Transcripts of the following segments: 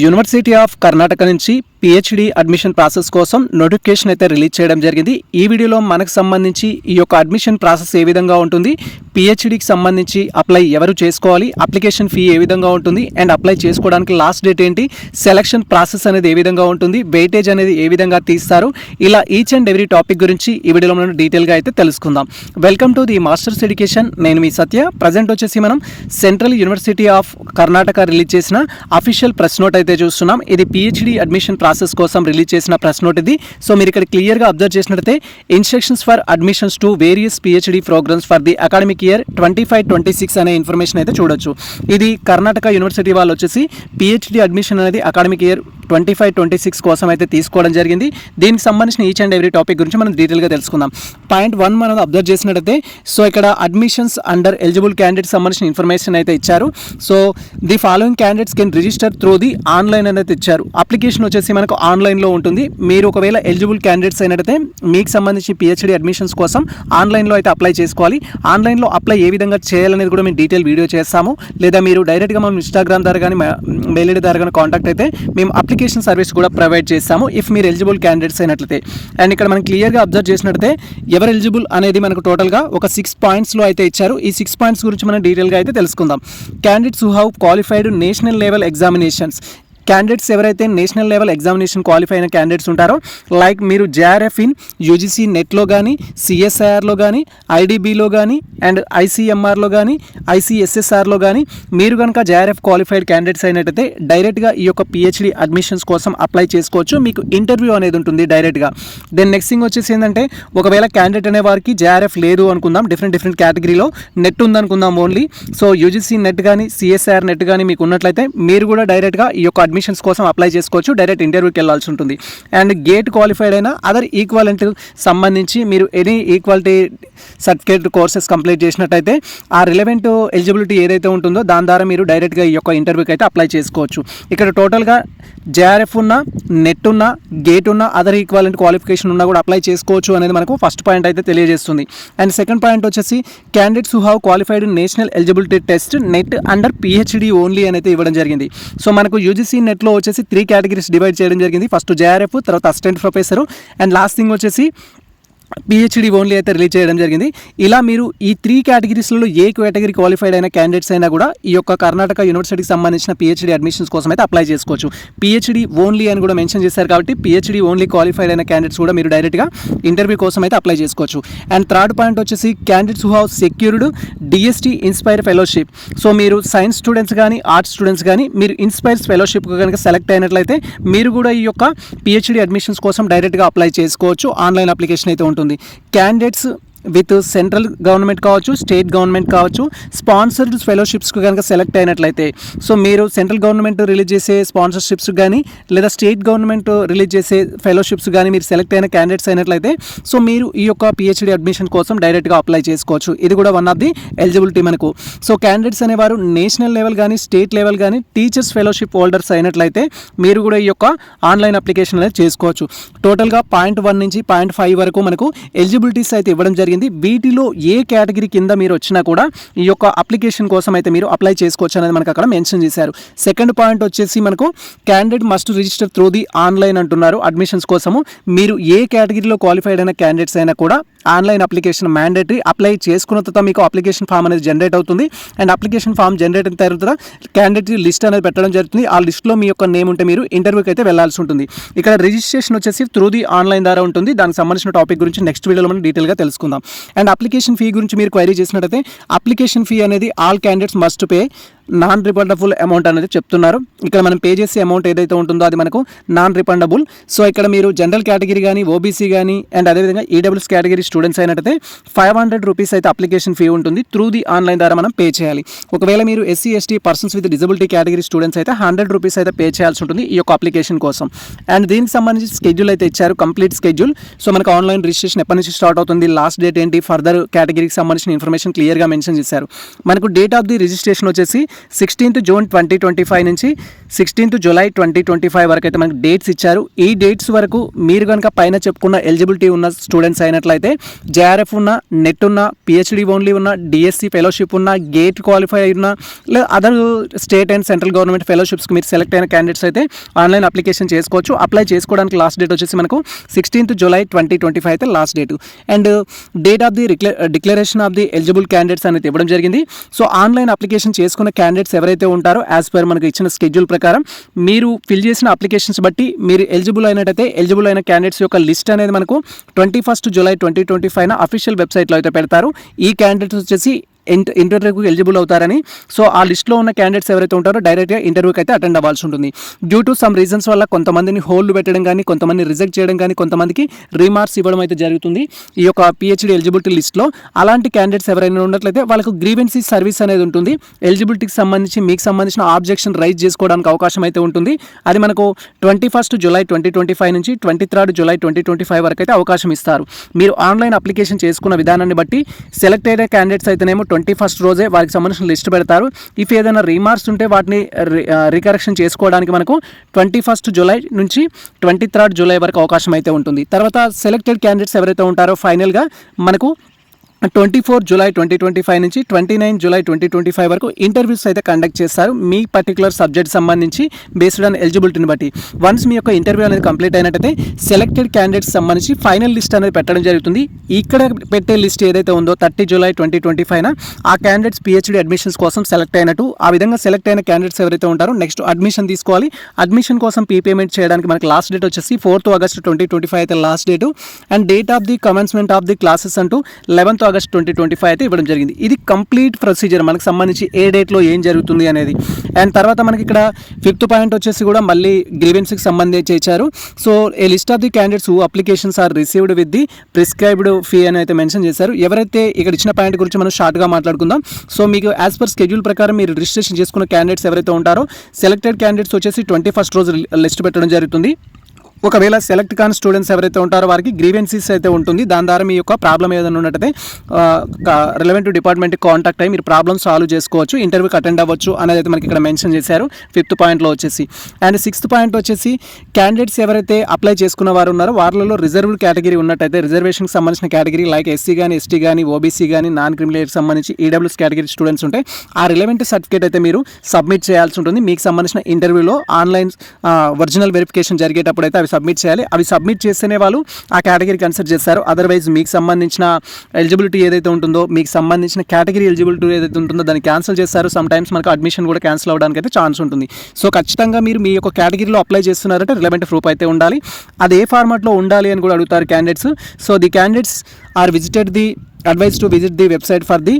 University of Karnataka నుంచి PhD admission process కోసం notification అయితే రిలీజ్ చేయడం జరిగింది. ఈ వీడియోలో మనకు సంబంధించి ఈ యొక్క అడ్మిషన్ ప్రాసెస్ ఏ విధంగా ఉంటుంది, పిహెచ్డికి సంబంధించి అప్లై ఎవరు చేసుకోవాలి, అప్లికేషన్ ఫీ ఏ విధంగా ఉంటుంది అండ్ అప్లై చేసుకోవడానికి లాస్ట్ డేట్ ఏంటి, సెలక్షన్ ప్రాసెస్ అనేది ఏ విధంగా ఉంటుంది, వెయిటేజ్ అనేది ఏ విధంగా తీస్తారు, ఇలా ఈచ్ అండ్ ఎవ్రీ టాపిక్ గురించి ఈ వీడియోలో మనం డీటెయిల్గా అయితే తెలుసుకుందాం. Welcome to the masters education. నేను మీ సత్య. ప్రజెంట్ వచ్చేసి మనం central university of Karnataka release చేసిన అఫీషియల్ ప్రెస్ నోట్ అయితే చూస్తున్నాం. ఇది పిహెచ్డి అడ్మిషన్ ప్రాసెస్ కోసం రిలీజ్ చేసిన ప్రెస్ నోట్ ఇది. సో మీరు ఇక్కడ క్లియర్గా అబ్జర్వ్ చేసినట్లయితే instructions for admissions to various PhD programmes for the academic year 25-26 అనే ఇన్ఫర్మేషన్ అయితే చూడొచ్చు. ఇది కర్ణాటక యూనివర్సిటీ వాళ్ళు వచ్చేసి పిహెచ్డి అడ్మిషన్ అనేది అకాడమిక్ ఇయర్ 25-26 కోసం అయితే తీసుకోవడం జరిగింది. దీనికి సంబంధించిన ఈచ్ అండ్ ఎవ్రీ టాపిక్ గురించి మనం డీటెయిల్గా తెలుసుకుందాం. పాయింట్ 1 మనం అబ్జర్వ్ చేసినట్లయితే సో ఇక్కడ అడ్మిషన్స్ అండర్ ఎలిజిబుల్ క్యాండిడేట్స్ సంబంధించిన ఇన్ఫర్మేషన్ అయితే ఇచ్చారు. So the following candidates can register through the online అనేది ఇచ్చారు. అప్లికేషన్ వచ్చేసి మనకు ఆన్లైన్లో ఉంటుంది. మీరు ఒకవేళ ఎలిజిబుల్ క్యాండిడేట్స్ అయినట్లయితే మీకు సంబంధించి పిహెచ్డి అడ్మిషన్స్ కోసం ఆన్లైన్లో అయితే అప్లై చేసుకోవాలి. ఆన్లైన్లో అప్లై ఏ విధంగా చేయాలనేది కూడా మేము డీటెయిల్ వీడియో చేస్తాము. లేదా మీరు డైరెక్ట్గా మనం ఇన్స్టాగ్రామ్ ద్వారా కానీ మెయిల్ ఐడి ద్వారా కానీ కాంటాక్ట్ అయితే మేము అప్లికేషన్ సర్వీస్ కూడా ప్రొవైడ్ చేస్తాము ఇఫ్ మీరు ఎలిజిబుల్ క్యాండిడేట్స్ అయినట్లయితే. అండ్ ఇక్కడ మనం క్లియర్గా అబ్జర్వ్ చేసినట్లయితే ఎవరు ఎలిజిబుల్ అనేది మనకు టోటల్గా ఒక 6 పాయింట్స్లో అయితే ఇచ్చారు. ఈ 6 పాయింట్స్ గురించి మనం డీటెయిల్గా అయితే తెలుసుకుందాం. Candidates who have qualified national level examinations. Candidates ఎవరైతే నేషనల్ లెవెల్ ఎగ్జామినేషన్ క్వాలిఫై అయిన క్యాండిడేట్స్ ఉంటారో, లైక్ మీరు జేఆర్ఎఫ్ ఇన్ యూజీసీ నెట్లో కానీ, సిఎస్ఐఆర్లో కానీ, ఐడిబిలో కానీ అండ్ ఐసీఎంఆర్లో కానీ, ఐసీఎస్ఎస్ఆర్లో కానీ మీరు కనుక జేఆర్ఎఫ్ క్వాలిఫైడ్ క్యాండిడేట్స్ అయినట్టయితే డైరెక్ట్గా ఈ యొక్క పిహెచ్డి అడ్మిషన్స్ కోసం అప్లై చేసుకోవచ్చు. మీకు ఇంటర్వ్యూ అనేది ఉంటుంది డైరెక్ట్గా. దెన్ నెక్స్ట్ థింగ్ వచ్చేసి ఏంటంటే ఒకవేళ క్యాండిడేట్ అనే వారికి జేఆర్ఎఫ్ లేదు అనుకుందాం, డిఫరెంట్ కేటగిరీలో నెట్ ఉందనుకుందాం ఓన్లీ. సో యూజీసీ నెట్ కానీ, సిఎస్ఐఆర్ నెట్ కానీ మీకు ఉన్నట్లయితే మీరు కూడా డైరెక్ట్గా ఈ యొక్క అడ్మిషన్స్ కోసం అప్లై చేసుకోవచ్చు. డైరెక్ట్ ఇంటర్వ్యూకి వెళ్ళాల్సి ఉంటుంది. అండ్ గేట్ క్వాలిఫైడ్ అయినా అదర్ ఈక్వాలెంట్ సంబంధించి మీరు any equality certificate courses complete చేసినట్టయితే ఆ రిలవెంట్ ఎలిజిబిలిటీ ఏదైతే ఉంటుందో దాని ద్వారా మీరు డైరెక్ట్గా ఈ యొక్క ఇంటర్వ్యూకి అయితే అప్లై చేసుకోవచ్చు. ఇక్కడ టోటల్గా జేఆర్ఎఫ్ ఉన్న, నెట్ ఉన్న, గేట్ ఉన్న, అదర్ ఈక్వాలెంట్ క్వాలిఫికేషన్ ఉన్నా కూడా అప్లై చేసుకోవచ్చు అనేది మనకు ఫస్ట్ పాయింట్ అయితే తెలియజేస్తుంది. అండ్ సెకండ్ పాయింట్ వచ్చేసి candidates who have qualified national eligibility test net under PhD only అని అయితే ఇవ్వడం జరిగింది. సో మనకు యూజీసీ నెట్లో వచ్చేసి 3 కేటగిరీస్ డివైడ్ చేయడం జరిగింది. ఫస్ట్ జేఆర్ఎఫ్, తర్వాత assistant professor and last thing వచ్చేసి పిహెచ్డి ఓన్లీ అయితే రిలీజ్ చేయడం జరిగింది. ఇలా మీరు ఈ 3 కేటగిరీస్లలో ఏ కేటగిరీ క్వాలిఫైడ్ అయిన క్యాండిడేట్స్ అయినా కూడా ఈ యొక్క కర్ణాటక యూనివర్సిటీకి సంబంధించిన పిహెచ్డి అడ్మిషన్స్ కోసం అయితే అప్లై చేసుకోవచ్చు. పిహెచ్డి ఓన్లీ అని కూడా మెన్షన్ చేశారు కాబట్టి పిహెచ్డి ఓన్లీ క్వాలిఫైడ్ అయిన క్యాండిడేట్స్ కూడా మీరు డైరెక్ట్గా ఇంటర్వ్యూ కోసం అయితే అప్లై చేసుకోవచ్చు. అండ్ థర్డ్ పాయింట్ వచ్చేసి candidates who have secured DST inspire fellowship. So మీరు సైన్స్ స్టూడెంట్స్ కానీ, ఆర్ట్స్ స్టూడెంట్స్ కానీ మీరు ఇన్స్పైర్స్ ఫెలోషిప్ కనుక సెలెక్ట్ అయినట్లయితే మీరు కూడా ఈ యొక్క పిహెచ్డి అడ్మిషన్స్ కోసం డైరెక్ట్గా అప్లై చేసుకోవచ్చు. ఆన్లైన్ అప్లికేషన్ అయితే ఉంటుంది. క్యాండిడేట్స్ విత్ సెంట్రల్ గవర్నమెంట్ కావచ్చు, స్టేట్ గవర్నమెంట్ కావచ్చు, స్పాన్సర్డ్ ఫెలోషిప్స్కి కనుక సెలెక్ట్ అయినట్లయితే సో మీరు సెంట్రల్ గవర్నమెంట్ రిలీజ్ చేసే స్పాన్సర్షిప్స్ కానీ లేదా స్టేట్ గవర్నమెంట్ రిలీజ్ చేసే ఫెలోషిప్స్ కానీ మీరు సెలెక్ట్ అయిన క్యాండిడేట్స్ అయినట్లయితే సో మీరు ఈ యొక్క పిహెచ్డి అడ్మిషన్ కోసం డైరెక్ట్గా అప్లై చేసుకోవచ్చు. ఇది కూడా వన్ ఆఫ్ ది ఎలిజిబిలిటీ మనకు. సో క్యాండిడేట్స్ అనేవారు నేషనల్ లెవెల్ కానీ, స్టేట్ లెవెల్ కానీ టీచర్స్ ఫెలోషిప్ హోల్డర్స్ అయినట్లయితే మీరు కూడా ఈ యొక్క ఆన్లైన్ అప్లికేషన్ అనేది చేసుకోవచ్చు. టోటల్గా పాయింట్ 1 నుంచి పాయింట్ 5 వరకు మనకు ఎలిజిబిలిటీస్ అయితే ఇవ్వడం జరిగింది. వీటిలో ఏ కేటగిరీ కింద మీరు వచ్చినా కూడా ఈ యొక్క అప్లికేషన్ కోసం అయితే మీరు అప్లై చేసుకోవచ్చు అనేది మనకు అక్కడ మెన్షన్ చేశారు. సెకండ్ పాయింట్ వచ్చేసి మనకు candidate must register through the online అంటున్నారు అడ్మిషన్స్ కోసము. మీరు ఏ కేటగిరీలో క్వాలిఫైడ్ అయిన క్యాండిడేట్స్ అయినా కూడా ఆన్లైన్ అప్లికేషన్ మ్యాండేటరీ. అప్లై చేసుకున్న తర్వాత మీకు అప్లికేషన్ ఫామ్ అనేది జనరేట్ అవుతుంది. అండ్ అప్లికేషన్ ఫామ్ జనరేట్ అయిన తర్వాత క్యాండిడేట్ లిస్ట్ అనేది పెట్టడం జరుగుతుంది. ఆ లిస్ట్లో మీ యొక్క నేమ్ ఉంటే మీరు ఇంటర్వ్యూకి అయితే వెళ్లాల్సి ఉంటుంది. ఇక్కడ రిజిస్ట్రేషన్ వచ్చేసి త్రూ ది ఆన్లైన్ ద్వారా ఉంటుంది. దానికి సంబంధించిన టాపిక్ గురించి నెక్స్ట్ వీడియోలో మనం డీటెయిల్గా తెలుసుకుందాం. అండ్ అప్లికేషన్ ఫీ గురించి మీరు క్వైరీ చేసినట్టయితే అప్లికేషన్ ఫీ అనేది all candidates must pay non refundable amount అనేది చెప్తున్నారు. ఇక్కడ మనం పే చేసే అమౌంట్ ఏదైతే ఉంటుందో అది మనకు నాన్ రిఫండబుల్. సో ఇక్కడ మీరు జనరల్ కేటగిరీ కానీ, ఓబీసీ కానీ అండ్ అదేవిధంగా ఈడబ్ల్యూఎస్ కేటగిరీ స్టూడెంట్స్ అయినట్టయితే 500 రూపీస్ అయితే అప్లికేషన్ ఫీ ఉంటుంది. త్రూ ది ఆన్లైన్ ద్వారా మనం పే చేయాలి. ఒకవేళ మీరు SC ST persons with disability category students అయితే 100 రూపీస్ అయితే పే చేయాల్సి ఉంటుంది ఈ యొక్క అప్లికేషన్ కోసం. అండ్ దీనికి సంబంధించి స్కెడ్యూల్ అయితే ఇచ్చారు, కంప్లీట్ స్కెడ్యూల్. సో మనకు ఆన్లైన్ రిజిస్ట్రేషన్ ఎప్పటి నుంచి స్టార్ట్ అవుతుంది, లాస్ట్ డేట్ డేట్ ఏంటి, ఫర్దర్ కేటగిరీకి సంబంధించిన ఇన్ఫర్మేషన్ క్లియర్గా మెన్షన్ చేశారు. మనకు డేట్ ఆఫ్ ది రిజిస్ట్రేషన్ వచ్చేసి 16th June 2025 నుంచి 16th July 2025 వరకు అయితే మనకు డేట్స్ ఇచ్చారు. ఈ డేట్స్ వరకు మీరు కనుక పైన చెప్పుకున్న ఎలిజిబిలిటీ ఉన్న స్టూడెంట్స్ అయినట్లయితే జేఆర్ఎఫ్ ఉన్న, నెట్ ఉన్న, పిహెచ్డి ఓన్లీ ఉన్న, డిఎస్సి ఫెలోషిప్ ఉన్న, గేట్ క్వాలిఫై ఉన్న, లేదా other state and central government ఫెలోషిప్స్కి మీరు సెలెక్ట్ అయిన క్యాండిడేట్స్ అయితే ఆన్లైన్ అప్లికేషన్ చేసుకోవచ్చు. అప్లై చేసుకోవడానికి లాస్ట్ డేట్ వచ్చేసి మనకు 16th July 2025 అయితే last date. And date of the declaration of the eligible candidates అనేది ఇవ్వడం జరిగింది. సో ఆన్లైన్ అప్లికేషన్ చేసుకున్న క్యాండిడేట్స్ ఎవరైతే ఉంటారో యాజ్ పర్ మనకు ఇచ్చిన స్కెడ్యూల్ ప్రకారం మీరు ఫిల్ చేసిన అప్లికేషన్స్ బట్టి మీరు ఎలిజిబుల్ అయినట్టయితే ఎలిజిబుల్ అయిన క్యాండిడేట్స్ యొక్క లిస్ట్ అనేది మనకు 21st July 2025 అఫీషియల్ వెబ్సైట్లో అయితే పెడతారు. ఈ క్యాండిడేట్స్ వచ్చేసి ఇంటర్వ్యూకి ఎలిజిబుల్ అవుతారని. సో ఆ లిస్ట్లో ఉన్న క్యాండిడేట్స్ ఎవరైతే ఉంటారో డైరెక్ట్గా ఇంటర్వ్యూకి అయితే అటెండ్ అవ్వాల్సి ఉంటుంది. డ్యూ టు సమ్ రీజన్స్ వల్ల కొంతమందిని హోల్డ్ పెట్టడం కానీ, కొంతమంది రిజెక్ట్ చేయడం కానీ, కొంతమందికి రీమార్క్స్ ఇవ్వడం అయితే జరుగుతుంది ఈ యొక్క పిహెచ్డి ఎలిజిబిలిటీ లిస్ట్లో. అలాంటి క్యాండిడేట్స్ ఎవరైనా ఉన్నట్లయితే వాళ్ళకు గ్రీవెన్సీ సర్వీస్ అనేది ఉంటుంది. ఎలిజిబిలిటీకి సంబంధించి మీకు సంబంధించిన ఆబ్జెక్షన్ రైజ్ చేసుకోవడానికి అవకాశం అయితే ఉంటుంది. అది మనకు 21st July 2025 నుంచి 23rd July 2025 వరకు అయితే అవకాశం ఇస్తారు. మీరు ఆన్లైన్ అప్లికేషన్ చేసుకున్న విధానాన్ని బట్టి సెలెక్ట్ అయిన క్యాండిడేట్స్ అయితేనేమో 21st రోజే వారికి సంబంధించిన లిస్ట్ పెడతారు. ఇఫ్ ఏదైనా రీమార్క్స్ ఉంటే వాటిని రికరెక్షన్ చేసుకోవడానికి మనకు 21st July నుంచి 23rd July వరకు అవకాశం అయితే ఉంటుంది. తర్వాత సెలెక్టెడ్ క్యాండిడేట్స్ ఎవరైతే ఉంటారో ఫైనల్గా మనకు 24 July 2025 నుంచి 29 July 2025 వరకు ఇంటర్వ్యూస్ అయితే కండక్ట్ చేస్తారు మీ పర్టికులర్ సబ్జెక్ట్ సంబంధించి బేస్డ్ ఆన్ ఎలిజిబిలిటీని బట్టి. వన్స్ మీ యొక్క ఇంటర్వ్యూ అనేది కంప్లీట్ అయినట్టయితే సెలెక్టెడ్ క్యాండిడేట్స్ సంబంధించి ఫైనల్ లిస్ట్ అనేది పెట్టడం జరుగుతుంది. ఇక్కడ పెట్టే లిస్ట్ ఏదైతే ఉందో 30 July 2025 ఆ క్యాండిడేట్స్ పిహెచ్డి అడ్మిషన్స్ కోసం సెలెక్ట్ అయినట్టు. ఆ విధంగా సెలెక్ట్ అయిన క్యాండిడేట్స్ ఎవరైతే ఉంటారో నెక్స్ట్ అడ్మిషన్ తీసుకోవాలి. అడ్మిషన్ కోసం పేమెంట్ చేయడానికి మనకి లాస్ట్ డేట్ వచ్చేసి 4th August 2025 అయితే last date. And date of the commencement of the classes అంటూ 11th August 2025 అయితే ఇవ్వడం జరిగింది. ఇది కంప్లీట్ ప్రొసీజర్ మనకు సంబంధించి ఏ డేట్లో ఏం జరుగుతుంది అనేది. అండ్ తర్వాత మనకి ఇక్కడ 5th పాయింట్ వచ్చేసి కూడా మళ్ళీ గ్రీవెన్స్కి సంబంధించి ఇచ్చారు. So a list of the candidates who applications are received with the prescribed fee అని అయితే మెన్షన్ చేశారు. ఎవరైతే ఇక్కడ ఇచ్చిన పాయింట్ గురించి మనం షార్ట్గా మాట్లాడుకుందాం. సో మీకు యాజ్ పర్ స్కెడ్యూల్ ప్రకారం మీరు రిజిస్ట్రేషన్ చేసుకున్న క్యాండిడేట్స్ ఎవరైతే ఉంటారో సెలెక్టెడ్ క్యాండిడేట్స్ వచ్చేసి 21st రోజు లిస్ట్ పెట్టడం జరుగుతుంది. ఒకవేళ సెలెక్ట్ కాని స్టూడెంట్స్ ఎవరైతే ఉంటారో వారికి గ్రీవెన్సీస్ అయితే ఉంటుంది. దాని ద్వారా మీ యొక్క ప్రాబ్లం ఏదైనా ఉన్నట్టయితే రిలవెంట్ డిపార్ట్మెంట్కి కాంటాక్ట్ అయ్యి మీరు ప్రాబ్లమ్ సాల్వ్ చేసుకోవచ్చు, ఇంటర్వ్యూకి అటెండ్ అవ్వచ్చు అనేది అయితే మనకి ఇక్కడ మెన్షన్ చేశారు 5th పాయింట్లో వచ్చేసి. అండ్ 6th పాయింట్ వచ్చేసి క్యాండిడేట్స్ ఎవరైతే అప్లై చేసుకున్న వారు ఉన్నారో వారిలో రిజర్వ్డ్ కేటగిరీ ఉన్నట్టయితే రిజర్వేషన్కి సంబంధించిన కేటగిరీ లైక్ ఎస్సీ కానీ, ఎస్టీ కానీ, ఓబీసీ కానీ, నాన్ క్రిమినల్కి సంబంధించి ఈడబ్ల్యూఎస్ కేటగిరీ స్టూడెంట్స్ ఉంటే ఆ రిలవెంట్ సర్టిఫికేట్ అయితే మీరు సబ్మిట్ చేయాల్సి ఉంటుంది. మీకు సంబంధించిన ఇంటర్వ్యూలో ఆన్లైన్ ఒరిజినల్ వెరిఫికేషన్ జరిగేటప్పుడు అయితే సబ్మిట్ చేయాలి. అవి సబ్మిట్ చేస్తేనే వాళ్ళు ఆ కేటగిరీ కన్సిడర్ చేస్తారు. అదర్వైజ్ మీకు సంబంధించిన ఎలిజిబిలిటీ ఏదైతే ఉంటుందో, మీకు సంబంధించిన కేటగిరీ ఎలిజిబిలిటీ ఏదైతే ఉంటుందో దాన్ని క్యాన్సిల్ చేస్తారు. సమ్ టైమ్స్ మనకు అడ్మిషన్ కూడా క్యాన్సిల్ అవ్వడానికి అయితే ఛాన్స్ ఉంటుంది. సో ఖచ్చితంగా మీరు మీ యొక్క కేటగిరీలో అప్లై చేస్తున్నారంటే రిలవెంట్ ప్రూఫ్ అయితే ఉండాలి. అది ఏ ఫార్మాట్లో ఉండాలి అని కూడా అడుగుతారు candidates. So the candidates are visited the advise to visit the website for the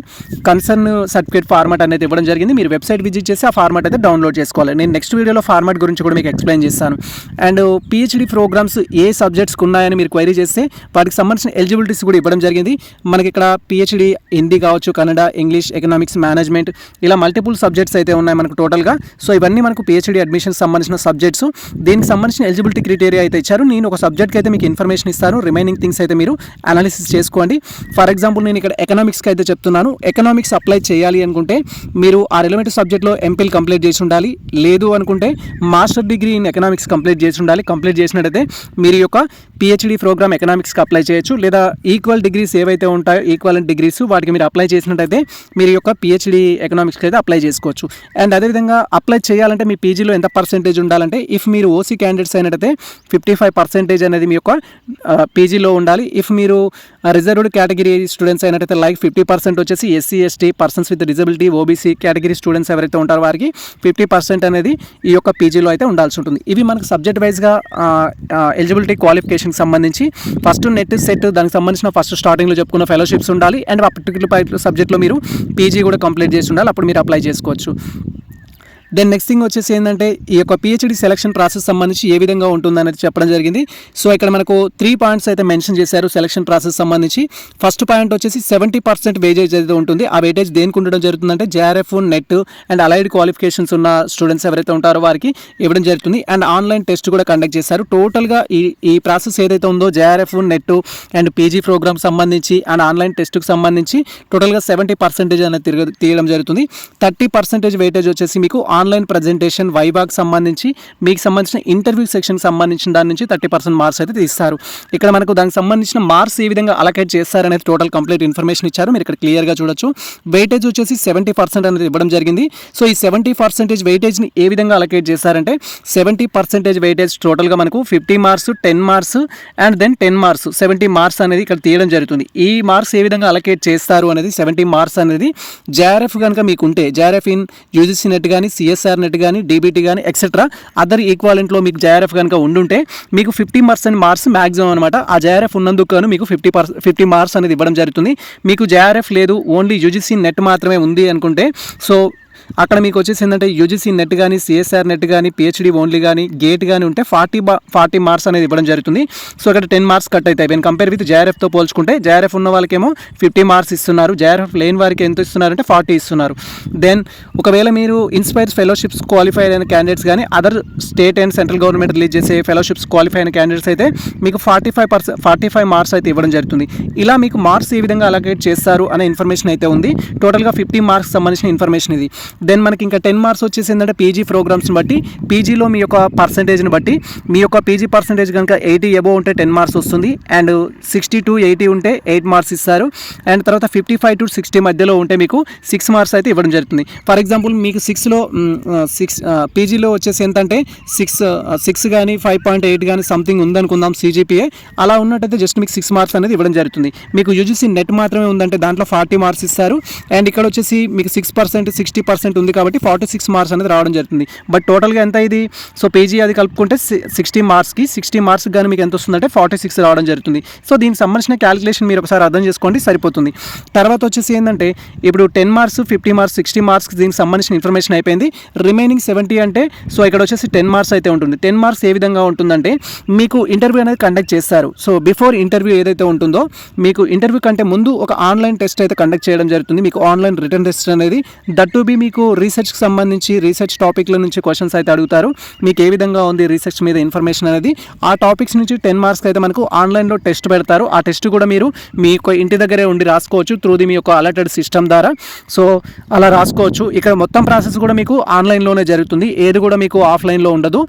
concern certificate format అనేది ఇవ్వడం జరిగింది. మీరు వెబ్సైట్ విజిట్ చేసి ఆ ఫార్మాట్ అయితే డౌన్లోడ్ చేసుకోవాలి. నేను నెక్స్ట్ వీడియోలో ఫార్మాట్ గురించి కూడా మీకు ఎక్స్ప్లెయిన్ చేస్తాను. అండ్ పిహెచ్డి ప్రోగ్రామ్స్ ఏ సబ్జెక్ట్స్కి ఉన్నాయని మీరు క్వైరీ చేస్తే వాటికి సంబంధించిన ఎలిజిబిలిటీస్ కూడా ఇవ్వడం జరిగింది. మనకి ఇక్కడ పిహెచ్డి హిందీ కావచ్చు, కన్నడ, ఇంగ్లీష్, ఎకనామిక్స్, మేనేజ్మెంట్ ఇలా మల్టిపుల్ సబ్జెక్ట్స్ అయితే ఉన్నాయి మనకు టోటల్గా. సో ఇవన్నీ మనకు పిహెచ్డి అడ్మిషన్ సంబంధించిన సబ్జెక్ట్స్. దీనికి సంబంధించిన ఎలిజిబిలిటీ క్రైటీరియా అయితే ఇచ్చారు. నేను ఒక సబ్జెక్ట్కి అయితే మీకు ఇన్ఫర్మేషన్ ఇస్తాను. రిమైనింగ్ థింగ్స్ అయితే మీరు అనాలిసిస్ చేసుకోండి. ఫర్ ఎగ్జాంపుల్ నేను ఇక్కడ ఎకనామిక్స్కి అయితే చెప్తున్నాను. ఎకనామిక్స్ అప్లై చేయాలి అనుకుంటే మీరు ఆ రిలవెంట్ సబ్జెక్ట్లో ఎంపిల్ కంప్లీట్ చేసి ఉండాలి. లేదు అనుకుంటే master degree in economics complete చేసి ఉండాలి. కంప్లీట్ చేసినట్టయితే మీరు యొక్క పిహెచ్డి ప్రోగ్రామ్ ఎకనామిక్స్కి అప్లై చేయొచ్చు. లేదా ఈక్వల్ డిగ్రీస్ ఏవైతే ఉంటాయో ఈక్వలెంట్ డిగ్రీస్ వాటికి మీరు అప్లై చేసినట్టయితే మీరు యొక్క పిహెచ్డి ఎకనామిక్స్కి అయితే అప్లై చేసుకోవచ్చు. అండ్ అదేవిధంగా అప్లై చేయాలంటే మీ పీజీలో ఎంత పర్సెంటేజ్ ఉండాలంటే ఇఫ్ మీరు ఓసీ క్యాండిడేట్స్ అయినట్టయితే 55% అనేది మీ యొక్క పీజీలో ఉండాలి. ఇఫ్ మీరు రిజర్వ్డ్ కేటగిరీ స్టూడెంట్స్ అయినట్టయితే లైక్ 50% వచ్చేసి SC, ST, persons with disability, OBC category students ఎవరైతే ఉంటారో వారికి 50% అనేది ఈ యొక్క పీజీలో అయితే ఉండాల్సి ఉంటుంది. ఇవి మనకు సబ్జెక్ట్ వైజ్గా ఎలిజిబిలిటీ క్వాలిఫికేషన్కి సంబంధించి ఫస్ట్ నెట్ సెట్ దానికి సంబంధించిన ఫస్ట్ స్టార్టింగ్లో చెప్పుకున్న ఫెలోషిప్స్ ఉండాలి. అండ్ ఆ పర్టికులర్ సబ్జెక్ట్లో మీరు పీజీ కూడా కంప్లీట్ చేసి ఉండాలి. అప్పుడు మీరు అప్లై చేసుకోవచ్చు. దెన్ నెక్స్ట్ థింగ్ వచ్చేసి ఏంటంటే ఈ యొక్క పిహెచ్డి సెలక్షన్ ప్రాసెస్ సంబంధించి ఏ విధంగా ఉంటుందనేది చెప్పడం జరిగింది. సో ఇక్కడ మనకు 3 పాయింట్స్ అయితే మెన్షన్ చేశారు సెలక్షన్ ప్రాసెస్ సంబంధించి. ఫస్ట్ పాయింట్ వచ్చేసి 70% వేజేజ్ అయితే ఉంటుంది. ఆ వేటేజ్ దేనికి ఉండడం జరుగుతుందంటే JRF, NET and allied qualifications ఉన్న స్టూడెంట్స్ ఎవరైతే ఉంటారో వారికి ఇవ్వడం జరుగుతుంది. అండ్ ఆన్లైన్ టెస్ట్ కూడా కండక్ట్ చేశారు. టోటల్గా ఈ ప్రాసెస్ ఏదైతే ఉందో JRF, NET and PG programme సంబంధించి అండ్ ఆన్లైన్ టెస్ట్కి సంబంధించి టోటల్గా 70% అనేది తీయడం జరుగుతుంది. 30% వెయిటేజ్ వచ్చేసి మీకు ఆన్లైన్ ప్రజెంటేషన్ వైవాకి సంబంధించి మీకు సంబంధించిన ఇంటర్వ్యూ సెక్షన్కి సంబంధించిన దాని నుంచి 30% మార్క్స్ అయితే తీస్తారు. ఇక్కడ మనకు దానికి సంబంధించిన మార్క్స్ ఏ విధంగా అలకేట్ చేస్తారనేది టోటల్ కంప్లీట్ ఇన్ఫర్మేషన్ ఇచ్చారు. మీరు ఇక్కడ క్లియర్గా చూడొచ్చు. వెయిటేజ్ వచ్చేసి 70% అనేది ఇవ్వడం జరిగింది. సో ఈ 70% వెయిటేజ్ని ఏ విధంగా అలకేట్ చేస్తారంటే 70% వెయిటేజ్ టోటల్గా మనకు 50 marks, 10 marks and then 10 marks 70 marks అనేది ఇక్కడ తీయడం జరుగుతుంది. ఈ మార్క్స్ ఏ విధంగా అలకేట్ చేస్తారు అనేది 70 మార్క్స్ అనేది జేఆర్ఎఫ్ కనుక మీకు ఉంటే జేఆర్ఎఫ్ ఇన్ యూజీసీ నెట్ కానీ, సిఎస్ఆర్ నెట్ కానీ, డీబీటీ కానీ ఎక్సెట్రా అదర్ ఈక్వాలెంట్లో మీకు జేఆర్ఎఫ్ కనుక ఉండుంటే మీకు 50% మార్క్స్ మ్యాక్సిమం అనమాట. ఆ జేఆర్ఎఫ్ ఉన్నందుకు మీకు 50 మార్క్స్ అనేది ఇవ్వడం జరుగుతుంది. మీకు జేఆర్ఎఫ్ లేదు, ఓన్లీ యూజీసీ నెట్ మాత్రమే ఉంది అనుకుంటే సో అక్కడ మీకు వచ్చేసి ఏంటంటే యూజీసీ నెట్ కానీ, సిఎస్ఆర్ నెట్ కానీ, పిహెచ్డి ఓన్లీ కానీ, గేట్ కానీ ఉంటే 40 మార్క్స్ అనేది ఇవ్వడం జరుగుతుంది. సో అక్కడ 10 మార్క్స్ కట్ అవుతాయి. వెన్ కంపేర్ విత్ జేఆర్ఎఫ్తో పోల్చుకుంటే జేఆర్ఎఫ్ ఉన్న వాళ్ళకేమో 50 మార్క్స్ ఇస్తున్నారు, జేఆర్ఎఫ్ లేని వారికి ఎంత ఇస్తున్నారంటే 40 ఇస్తున్నారు. దెన్ ఒకవేళ మీరు ఇన్స్పైర్స్ ఫెలోషిప్స్ క్వాలిఫై అయిన క్యాండిడేట్స్ కానీ other state and central government release చేసే ఫెలోషిప్స్ క్వాలిఫై అయిన క్యాండిడేట్స్ అయితే మీకు 45 మార్క్స్ అయితే ఇవ్వడం జరుగుతుంది. ఇలా మీకు మార్క్స్ ఏ విధంగా అలొకేట్ చేస్తారు అనే ఇన్ఫర్మేషన్ అయితే ఉంది. టోటల్గా 50 మార్క్స్ సంబంధించిన ఇన్ఫర్మేషన్ ఇది. దెన్ మనకి ఇంకా 10 మార్క్స్ వచ్చేసి ఏంటంటే పీజీ ప్రోగ్రామ్స్ని బట్టి, పీజీలో మీ యొక్క పర్సంటేజ్ని బట్టి, మీ యొక్క పీజీ పర్సంటేజ్ కనుక 80 అబోవ్ ఉంటే 10 మార్క్స్ వస్తుంది. అండ్ 60 to 80 ఉంటే 8 మార్క్స్ ఇస్తారు. అండ్ తర్వాత 55 to 60 మధ్యలో ఉంటే మీకు 6 మార్క్స్ అయితే ఇవ్వడం జరుగుతుంది. ఫర్ ఎగ్జాంపుల్ మీకు 6 పీజీలో వచ్చేసి ఎంతంటే 6 కానీ 5.8 కానీ సంథింగ్ ఉందనుకుందాం CGPA. అలా ఉన్నట్టయితే జస్ట్ మీకు 6 మార్క్స్ అనేది ఇవ్వడం జరుగుతుంది. మీకు యూజీసీ నెట్ మాత్రమే ఉందంటే దాంట్లో 40 మార్క్స్ ఇస్తారు. అండ్ ఇక్కడ వచ్చేసి మీకు 6% 60% ఉంది కాబట్టి 46 మార్క్స్ అనేది రావడం జరుగుతుంది. బట్ టోటల్గా ఎంత ఇది? సో పీజీ అది కలుపుకుంటే 60 మార్క్స్ కానీ మీకు ఎంత వస్తుందంటే 46 రావడం జరుగుతుంది. సో దీనికి సంబంధించిన క్యాలిక్యులేషన్ మీరు ఒకసారి అర్థం చేసుకోండి, సరిపోతుంది. తర్వాత వచ్చేసి ఏంటంటే ఇప్పుడు 10 మార్క్స్, 50 మార్క్స్, 60 మార్క్స్ దీనికి సంబంధించిన ఇన్ఫర్మేషన్ అయిపోయింది. రిమైనింగ్ 70 అంటే సో ఇక్కడ వచ్చేసి 10 మార్క్స్ అయితే ఉంటుంది. 10 మార్క్స్ ఏ విధంగా ఉంటుందంటే మీకు ఇంటర్వ్యూ అనేది కండక్ట్ చేస్తారు. సో బిఫోర్ ఇంటర్వ్యూ ఏదైతే ఉంటుందో మీకు ఇంటర్వ్యూ కంటే ముందు ఒక ఆన్లైన్ టెస్ట్ అయితే కండక్ట్ చేయడం జరుగుతుంది. మీకు ఆన్లైన్ రిటర్న్ టెస్ట్ అనేది దట్ టు బి మీకు రీసెర్చ్కి సంబంధించి రీసెర్చ్ టాపిక్ల నుంచి క్వశ్చన్స్ అయితే అడుగుతారు. మీకు ఏ విధంగా ఉంది రీసెర్చ్ మీద ఇన్ఫర్మేషన్ అనేది ఆ టాపిక్స్ నుంచి 10 మార్క్స్కి అయితే మనకు ఆన్లైన్లో టెస్ట్ పెడతారు. ఆ టెస్ట్ కూడా మీరు మీ యొక్క ఇంటి దగ్గరే ఉండి రాసుకోవచ్చు త్రూ ది మీ యొక్క అలర్టెడ్ సిస్టమ్ ద్వారా. సో అలా రాసుకోవచ్చు. ఇక్కడ మొత్తం ప్రాసెస్ కూడా మీకు ఆన్లైన్లోనే జరుగుతుంది, ఏది కూడా మీకు ఆఫ్లైన్లో ఉండదు.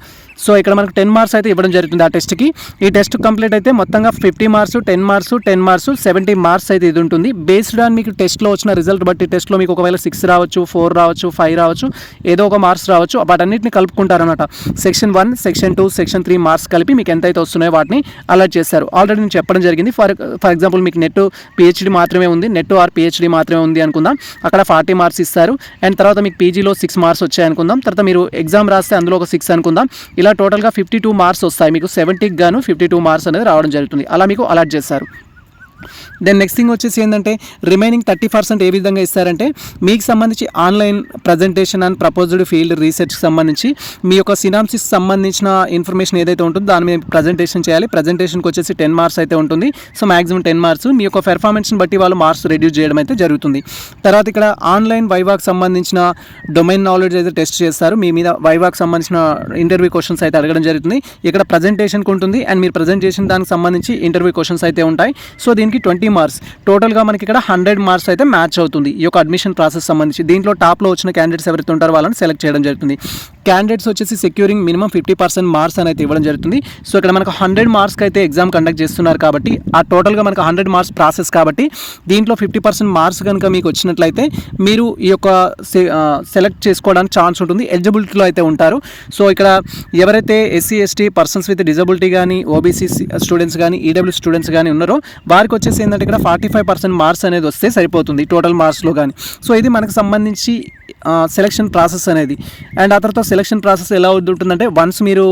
సో ఇక్కడ మనకు 10 మార్క్స్ అయితే ఇవ్వడం జరుగుతుంది ఆ టెస్ట్కి. ఈ టెస్ట్ కంప్లీట్ అయితే మొత్తంగా 50 మార్క్స్, 10 మార్క్స్, 10 మార్క్స్ 70 మార్క్స్ అయితే ఇది ఉంటుంది. బేస్డ్ ఆన్ మీకు టెస్ట్లో వచ్చిన రిజల్ట్ బట్టి టెస్ట్లో మీకు ఒకవేళ 6 రావచ్చు, 4 రావచ్చు, 5 రావచ్చు, ఏదో ఒక మార్క్స్ రావచ్చు. వాటన్నిటిని కలుపుకుంటారనమాట. సెక్షన్ 1, సెక్షన్ 2, సెక్షన్ 3 మార్క్స్ కలిపి మీకు ఎంతైతే వస్తున్నాయో వాటిని అలర్ట్ చేస్తారు. ఆల్రెడీ నేను చెప్పడం జరిగింది. ఫర్ ఎగ్జాంపుల్ మీకు నెట్ పిహెచ్డి మాత్రమే ఉంది, నెట్ ఆర్ పిహెచ్డి మాత్రమే ఉంది అనుకుందాం, అక్కడ 40 మార్క్స్ ఇస్తారు. అండ్ తర్వాత మీకు పీజీలో 6 మార్క్స్ వచ్చాయి అనుకుందాం, తర్వాత మీరు ఎగ్జామ్ రాస్తే అందులో ఒక 6 అనుకుందాం. ఇలా టోటల్గా 52 మార్క్స్ వస్తాయి. మీకు 70కి గాను 52 మార్క్స్ అనేది రావడం జరుగుతుంది. అలా మీకు అలాట్ చేస్తారు. దెన్ నెక్స్ట్ థింగ్ వచ్చేసి ఏంటంటే రిమైనింగ్ 30% ఏ విధంగా ఇస్తారంటే మీకు సంబంధించి online presentation and proposed field రీసెర్చ్కి సంబంధించి మీ యొక్క సినాప్సిస్ సంబంధించిన ఇన్ఫర్మేషన్ ఏదైతే ఉంటుందో దాని మీద ప్రజెంటేషన్ చేయాలి. ప్రజెంటేషన్కి వచ్చేసి 10 మార్క్స్ అయితే ఉంటుంది. So maximum 10 marks. మీ యొక్క పెర్ఫార్మెన్స్ని బట్టి వాళ్ళు మార్క్స్ రెడ్యూస్ చేయడం అయితే జరుగుతుంది. తర్వాత ఇక్కడ ఆన్లైన్ వైవాకి సంబంధించిన డొమైన్ నాలెడ్జ్ అయితే టెస్ట్ చేస్తారు. మీ మీద వైవాకి సంబంధించిన ఇంటర్వ్యూ క్వశ్చన్స్ అయితే అడగడం జరుగుతుంది. ఇక్కడ ప్రజెంటేషన్కి ఉంటుంది అండ్ మీరు ప్రజెంటేషన్ దానికి సంబంధించి ఇంటర్వ్యూ క్వశ్చన్స్ అయితే ఉంటాయి. సో దీనికి 20 మార్క్స్. టోటల్గా మనకి ఇక్కడ 100 మార్క్స్ అయితే మ్యాచ్ అవుతుంది ఈ యొక్క అడ్మిషన్ ప్రాసెస్ సంబంధించి. దీంట్లో టాప్లో వచ్చిన క్యాండిడేట్స్ ఎవరైతే ఉంటారో వాళ్ళని సెలెక్ట్ చేయడం జరుగుతుంది. క్యాండిడేట్స్ వచ్చేసి సెక్యూరింగ్ మినిమం 50% మార్క్స్ అనేది ఇవ్వడం జరుగుతుంది. సో ఇక్కడ మనకు 100 మార్క్స్కి అయితే ఎగ్జామ్ కండక్ట్ చేస్తున్నారు కాబట్టి ఆ టోటల్గా మనకు 100 మార్క్స్ ప్రాసెస్ కాబట్టి దీంట్లో 50% మార్క్స్ కనుక మీకు వచ్చినట్లయితే మీరు ఈ యొక్క సెలెక్ట్ చేసుకోవడానికి ఛాన్స్ ఉంటుంది, ఎలిజిబిలిటీలో అయితే ఉంటారు. సో ఇక్కడ ఎవరైతే SC ST persons with disability కానీ, OBC స్టూడెంట్స్ కానీ, EW స్టూడెంట్స్ కానీ ఉన్నారో వారికి వచ్చేసి ఏంటంటే ఇక్కడ 45% మార్క్స్ అనేది వస్తే సరిపోతుంది టోటల్ మార్క్స్లో కానీ. సో ఇది మనకు సంబంధించి సెలక్షన్ ప్రాసెస్ అనేది. అండ్ ఆ తర్వాత సెలక్షన్ ప్రాసెస్ ఎలా ఉంటుందంటే వన్స్ మీరు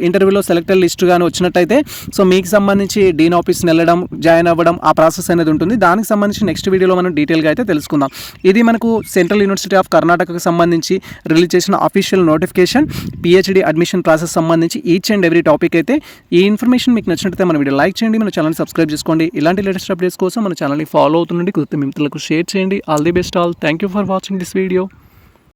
ఇంటర్వ్యూలో సెలెక్టెడ్ లిస్ట్ కానీ వచ్చినట్టయితే సో మీకు సంబంధించి డీన్ ఆఫీస్ని వెళ్ళడం జాయిన్ అవ్వడం ఆ ప్రాసెస్ అనేది ఉంటుంది. దానికి సంబంధించి నెక్స్ట్ వీడియోలో మనం డీటెయిల్గా అయితే తెలుసుకుందాం. ఇది మనకు సెంట్రల్ యూనివర్సిటీ ఆఫ్ కర్ణాటకకు సంబంధించి రిలీజ్ చేసిన official notification PhD admission process సంబంధించి ఈచ్ అండ్ ఎవ్రీ టాపిక్ అయితే. ఈ ఇన్ఫర్మేషన్ మీకు నచ్చినట్లయితే మన వీడియో లైక్ చేయండి, మన ఛానల్ని సబ్స్క్రైబ్ చేసుకోండి. ఇలాంటి లేటెస్ట్ అప్డేట్స్ కోసం మన ఛానల్ని ఫాలో అవుతుండండి, కుదిరితే మిత్రులకు షేర్ చేయండి. All the best all. Thank you for watching this video.